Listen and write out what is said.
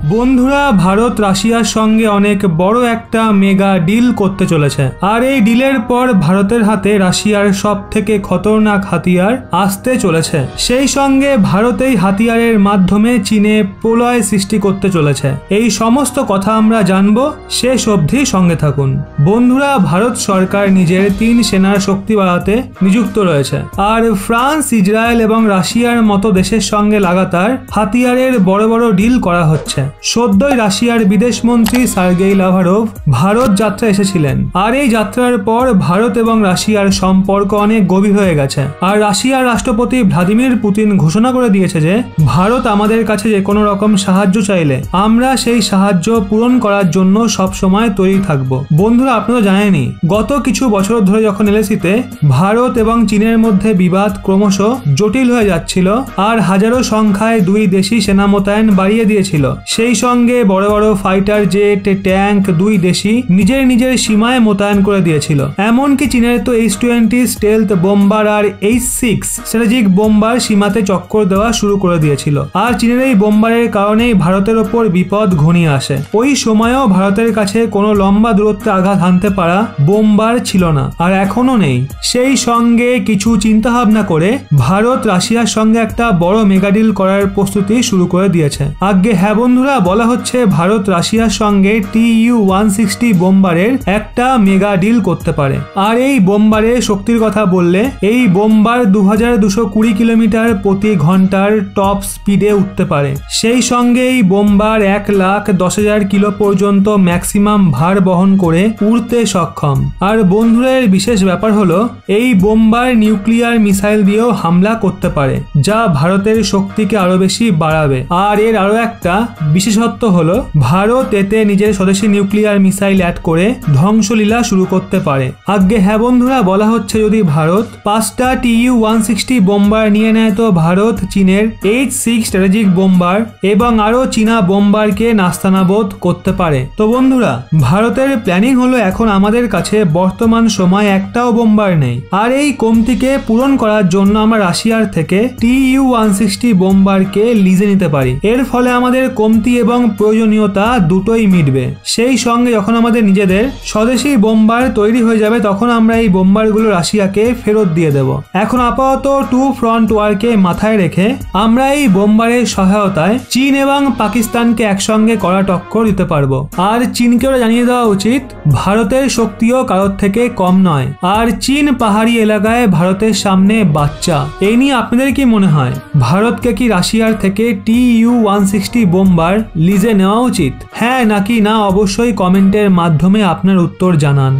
বন্ধুরা, ভারত রাশিয়ার সঙ্গে অনেক বড় একটা মেগা ডিল করতে চলেছে। আর এই ডিলের পর ভারতের হাতে রাশিয়ার সব থেকে খতরনাক হাতিয়ার আসতে চলেছে। সেই সঙ্গে ভারত এই হাতিয়ারের মাধ্যমে চীনে প্রলয় সৃষ্টি করতে চলেছে। এই সমস্ত কথা আমরা জানবো, শেষ অবধি সঙ্গে থাকুন। বন্ধুরা, ভারত সরকার নিজের 3 সেনার শক্তি বাড়াতে নিযুক্ত রয়েছে। আর ফ্রান্স, ইসরায়েল এবং রাশিয়ার মতো দেশের সঙ্গে লাগাতার হাতিয়ারের বড় বড় ডিল করা হচ্ছে। সদ্যই রাশিয়ার বিদেশমন্ত্রী সার্গেই লাভারভ ভারত যাত্রা এসেছিলেন। আর এই যাত্রার পর ভারত এবং রাশিয়ার সম্পর্ক অনেক গভীর হয়ে গেছে। আর রাশিয়ার রাষ্ট্রপতি ভ্লাদিমির পুতিন ঘোষণা করে দিয়েছে যে ভারত আমাদের কাছে যে কোনো রকম সাহায্য চাইলে আমরা সেই সাহায্য পূরণ করার জন্য সবসময় তৈরি থাকব। বন্ধুরা, আপনারা জানেনই গত কিছু বছর ধরে যখন এলএসিতে ভারত এবং চীনের মধ্যে বিবাদ ক্রমশ জটিল হয়ে যাচ্ছিল আর হাজারো সংখ্যায় দুই দেশই সেনা মোতায়েন বাড়িয়ে দিয়েছিল। সেই সঙ্গে বড় বড় ফাইটার জেট, ট্যাঙ্ক দুই দেশই নিজের নিজের সীমায় মোতায়েন করে দিয়েছিল। এমনকি চীনের তো H-20 স্টেলথ বোম্বার আর H-6 স্ট্র্যাটেজিক বোম্বার সীমাতে চক্কর দেওয়া শুরু করে দিয়েছিল। আর চীনের এই বোম্বারের কারণেই ভারতের ওপর বিপদ ঘনিয়ে আসে। ওই সময়ও ভারতের কাছে কোনো লম্বা দূরত্বে আঘাত হানতে পারা বোম্বার ছিল না, আর এখনো নেই। সেই সঙ্গে কিছু চিন্তা ভাবনা করে ভারত রাশিয়ার সঙ্গে একটা বড় মেগাডিল করার প্রস্তুতি শুরু করে দিয়েছে। আগে হ্যাঁ বন্ধুরা, বলা হচ্ছে ভারত রাশিয়ার সঙ্গে Tu-160 বোম্বারের একটা মেগা ডিল করতে পারে। আর এই বোম্বারের শক্তির কথা বললে, এই বোম্বার 2220 কিলোমিটার প্রতি ঘন্টার টপ স্পিডে উঠতে পারে। সেই সঙ্গে এই বোম্বার 1,10,000 কিলো পর্যন্ত ম্যাক্সিমাম ভার বহন করে উড়তে সক্ষম। আর বন্ধুরা, এর বিশেষ ব্যাপার হলো এই বোম্বার নিউক্লিয়ার মিসাইল দিয়েও হামলা করতে পারে, যা ভারতের শক্তিকে আরো বেশি বাড়াবে। আর এর আরো একটা বিশেষত্ব হলো ভারত এতে নিজের স্বদেশী নিউক্লিয়ার মিসাইল অ্যাড করে ধ্বংসলীলা শুরু করতে পারে। আগে হ্যাঁ বন্ধুরা, বলা হচ্ছে যদি ভারত 5টা Tu-160 বোম্বার নিয়ে নেয় তো ভারত চীনের H-6 স্ট্র্যাটেজিক বোম্বার এবং আরো চীনা বোম্বারকে নাস্তানাবোধ করতে পারে। তো বন্ধুরা, ভারতের প্ল্যানিং হলো এখন আমাদের কাছে বর্তমান সময় একটাও বোম্বার নেই। আর এই কমতিকে পূরণ করার জন্য আমরা রাশিয়ার থেকে Tu-160 বোম্বারকে লিজে নিতে পারি। এর ফলে আমাদের কমতি এবং প্রয়োজনীয়তা দুটোই মিটবে। সেই সঙ্গে যখন আমাদের নিজেদের স্বদেশী বোম্বার তৈরি হয়ে যাবে তখন আমরা এই বোম্বারগুলো রাশিয়াকে ফেরত দিয়ে দেব। এখন আপাতত 2 ফ্রন্ট ওয়ারকে মাথায় রেখে আমরা এই বোম্বারের সহায়তায় চীন এবং পাকিস্তানকে একসঙ্গে কড়া টক্কর দিতে পারবো। আর চীনকেও জানিয়ে দেওয়া উচিত ভারতের শক্তিও কারোর থেকে কম নয়। আর চীন পাহাড়ি এলাকায় ভারতের সামনে বাচ্চা। এই নিয়ে আপনাদের কি মনে হয়, ভারতকে কি রাশিয়ার থেকে Tu-160 বোম্বার লিজে নেওয়া উচিত? হ্যাঁ নাকি না, অবশ্যই কমেন্টের মাধ্যমে আপনার উত্তর জানান।